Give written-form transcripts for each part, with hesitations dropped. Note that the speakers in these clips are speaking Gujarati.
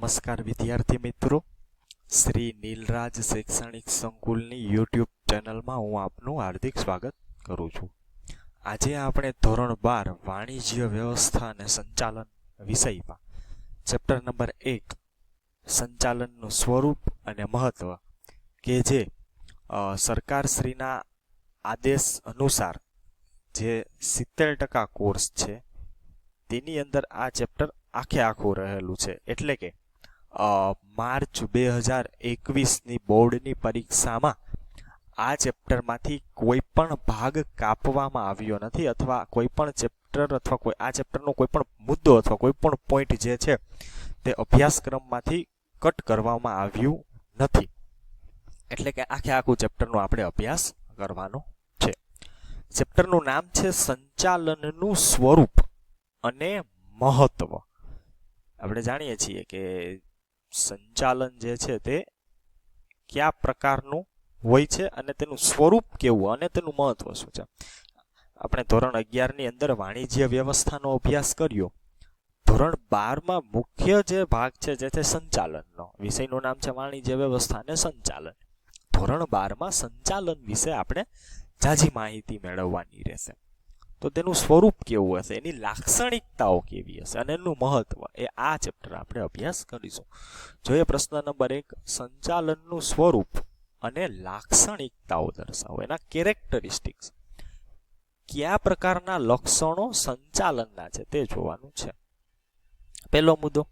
નમસ્કાર વિદ્યાર્થી મિત્રો, શ્રી નીલરાજ શૈક્ષણિક સંકુલની યુટ્યુબ ચેનલમાં હું આપનું હાર્દિક સ્વાગત કરું છું. આજે આપણે ધોરણ 12 વાણિજ્ય વ્યવસ્થા અને સંચાલન વિષયમાં ચેપ્ટર નંબર 1 સંચાલનનું સ્વરૂપ અને મહત્વ કે જે સરકારશ્રીના આદેશ અનુસાર જે 70% કોર્સ છે તેની અંદર આ ચેપ્ટર આખું રહેલું છે. એટલે કે માર્ચ 2021ની બોર્ડની પરીક્ષામાં આ ચેપ્ટરમાંથી કોઈ પણ ભાગ કાપવામાં આવ્યો નથી, અથવા કોઈ પણ ચેપ્ટર અથવા આ ચેપ્ટરનો કોઈ પણ મુદ્દો અથવા કોઈ પણ પોઈન્ટ જે છે તે અભ્યાસક્રમમાંથી કટ કરવામાં આવ્યું નથી. એટલે કે આખું ચેપ્ટરનો આપણે અભ્યાસ કરવાનો છે. ચેપ્ટરનું નામ છે સંચાલનનું સ્વરૂપ અને મહત્વ. આપણે જાણીએ છીએ કે સંચાલન જે છે તે કયા પ્રકારનું હોય છે અને તેનું સ્વરૂપ કેવું અને તેનું મહત્વ શું છે. આપણે ધોરણ 11ની અંદર વાણિજ્ય વ્યવસ્થાનો અભ્યાસ કર્યો. ધોરણ 12માં મુખ્ય જે ભાગ છે જે છે સંચાલનનો, વિષયનું નામ છે વાણિજ્ય વ્યવસ્થા અને સંચાલન. ધોરણ 12માં સંચાલન વિશે આપણે ઝાઝી માહિતી મેળવવાની રહેશે. તો તેનું સ્વરૂપ કેવું હશે, એની લાક્ષણિકતાઓ કેવી હશે અને એનું મહત્વ, એ આ ચેપ્ટર આપણે અભ્યાસ કરીશું. જોઈએ પ્રશ્ન નંબર 1, સંચાલનનું સ્વરૂપ અને લાક્ષણિકતાઓ દર્શાવો, એના કેરેક્ટરિસ્ટિક્સ. કયા પ્રકારના લક્ષણો સંચાલનના છે તે જોવાનું છે. પહેલો મુદ્દો,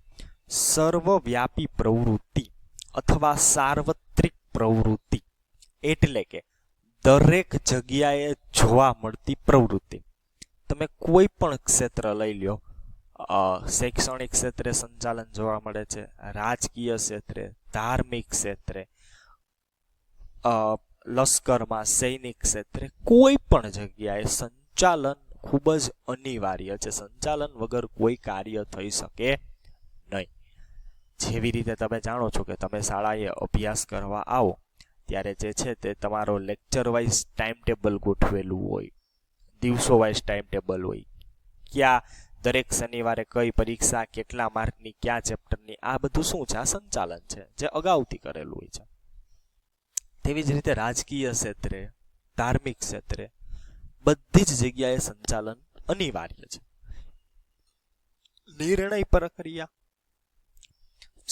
સર્વવ્યાપી પ્રવૃત્તિ અથવા સાર્વત્રિક પ્રવૃત્તિ, એટલે કે દરેક જગ્યાએ જોવા મળતી પ્રવૃત્તિ. તમે કોઈ પણ ક્ષેત્ર લઈ લો, શૈક્ષણિક ક્ષેત્રે સંચાલન જોવા મળે છે, રાજકીય ક્ષેત્રે, ધાર્મિક ક્ષેત્રે, લશ્કરમાં, સૈનિક ક્ષેત્રે, કોઈ પણ જગ્યાએ સંચાલન ખૂબ જ અનિવાર્ય છે. સંચાલન વગર કોઈ કાર્ય થઈ શકે નહીં. જેવી રીતે તમે જાણો છો કે તમે શાળાએ અભ્યાસ કરવા આવો ત્યારે જે છે તે તમારો લેક્ચર વાઇઝ ટાઈમ ટેબલ ગોઠવેલું હોય, દિવસો વાઇઝ ટાઈમ ટેબલ હોય, ક્યાં દરેક શનિવારે કઈ પરીક્ષા, કેટલા માર્કની, ક્યાં ચેપ્ટરની, આ બધું શું છે? આ સંચાલન છે જે અગાઉથી કરેલું હોય છે. તેવી જ રીતે રાજકીય ક્ષેત્રે, ધાર્મિક ક્ષેત્રે, બધી જ જગ્યાએ સંચાલન અનિવાર્ય છે. નિર્ણય પ્રક્રિયા,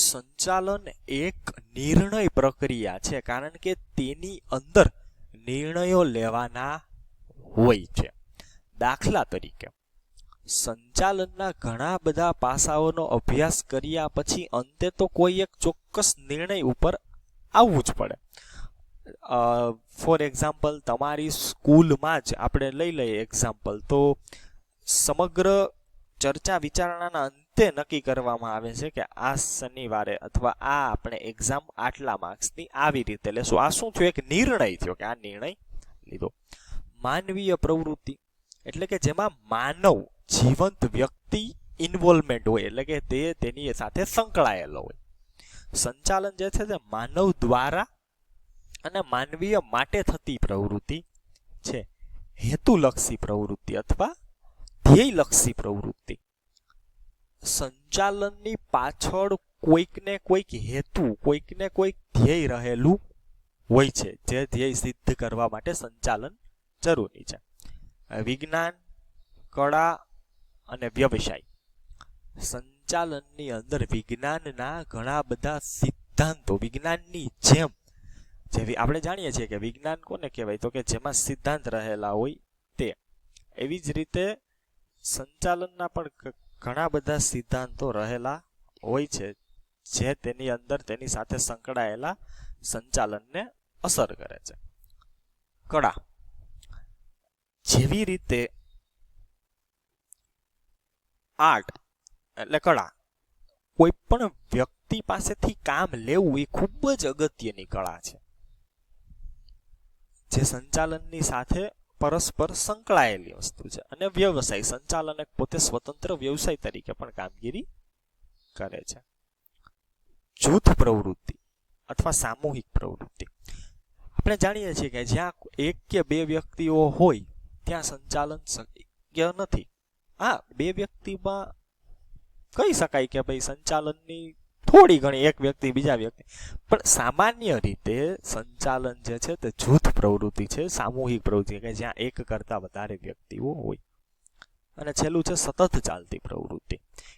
સંચાલન એક નિર્ણય પ્રક્રિયા છે, કારણ કે તેની અંદર નિર્ણયો લેવાના હોય છે. દાખલા તરીકે સંચાલનના ઘણા બધા પાસાઓનો અભ્યાસ કર્યા પછી અંતે તો કોઈ એક ચોક્કસ નિર્ણય ઉપર આવવું જ પડે. ફોર એક્ઝામ્પલ, તમારી સ્કૂલમાં જ આપણે લઈ લઈએ એક્ઝામ્પલ, તો સમગ્ર ચર્ચા વિચારણાના અંતે નક્કી કરવામાં આવે છે કે આ શનિવારે અથવા આ આપણે એક્ઝામ આટલા માર્ક્સની આવી રીતે લેશું. આ શું થયું? એક નિર્ણય થયો કે આ નિર્ણય લીધો. માનવીય પ્રવૃત્તિ, એટલે કે જેમાં માનવ, જીવંત વ્યક્તિ ઇન્વોલ્વમેન્ટ હોય, એટલે કે તે તેની સાથે સંકળાયેલો હોય. સંચાલન જે છે તે માનવ દ્વારા અને માનવીય માટે થતી પ્રવૃત્તિ છે. હેતુલક્ષી પ્રવૃત્તિ અથવા ધ્યેયલક્ષી પ્રવૃત્તિ. સંચાલનની પાછળ કોઈકને કોઈક હેતુ, કોઈકને કોઈક ધ્યેય રહેલું હોય છે, જે ધ્યેય સિદ્ધ કરવા માટે સંચાલન જરૂરી છે. વિજ્ઞાન, કળા અને વ્યવસાય. સંચાલનની અંદર વિજ્ઞાનના ઘણા બધા સિદ્ધાંતો, વિજ્ઞાનની જેમ, જેવી આપણે જાણીએ છીએ કે વિજ્ઞાન કોને કહેવાય, તો કે જેમાં સિદ્ધાંત રહેલા હોય તે. એવી જ રીતે સંચાલનના પણ ઘણા બધા સિદ્ધાંતો રહેલા હોય છે, જે તેની અંદર તેની સાથે સંકળાયેલા સંચાલનને અસર કરે છે. કળા, જેવી રીતે આર્ટ એટલે કળા, કોઈ પણ વ્યક્તિ પાસેથી કામ લેવું એ ખૂબ જ અગત્યની કળા છે, જે સંચાલનની સાથે પરસ્પર સંકળાયેલી વસ્તુ છે. અને વ્યવસાય, સંચાલન એક પોતે સ્વતંત્ર વ્યવસાય તરીકે પણ કામગીરી કરે છે. જૂથ પ્રવૃત્તિ અથવા સામૂહિક પ્રવૃત્તિ. આપણે જાણીએ છીએ કે જ્યાં એક કે બે વ્યક્તિઓ હોય ત્યાં સંચાલન શક્ય નથી. હા, બે વ્યક્તિમાં કહી શકાય કે ભાઈ સંચાલનની થોડી ઘણી એક વ્યક્તિ બીજા વ્યક્તિ, પણ સામાન્ય રીતે સંચાલન જે છે તે જૂથ પ્રવૃત્તિ છે, સામૂહિક પ્રવૃત્તિ કે જ્યાં એક કરતાં વધારે વ્યક્તિઓ હોય. અને છેલ્લું છે સતત ચાલતી પ્રવૃત્તિ.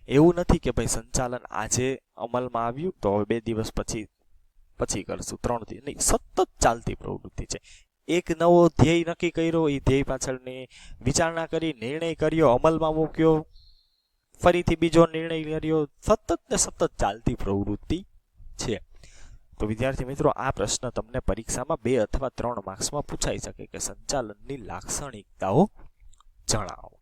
એવું નથી કે ભાઈ સંચાલન આજે અમલમાં આવ્યું તો હવે 2 દિવસ પછી કરશું, 3 દિવસ નહીં, સતત ચાલતી પ્રવૃત્તિ છે. એક નવો ધ્યેય નક્કી કર્યો, એ ધ્યેય પાછળની વિચારણા કરી, નિર્ણય કર્યો, અમલમાં મૂક્યો, ફરીથી બીજો નિર્ણય કર્યો, સતત ને સતત ચાલતી પ્રવૃત્તિ છે. તો વિદ્યાર્થી મિત્રો, આ પ્રશ્ન તમને પરીક્ષામાં 2 અથવા 3 માર્ક્સમાં પૂછાઈ શકે કે સંચાલનની લાક્ષણિકતાઓ જણાવો.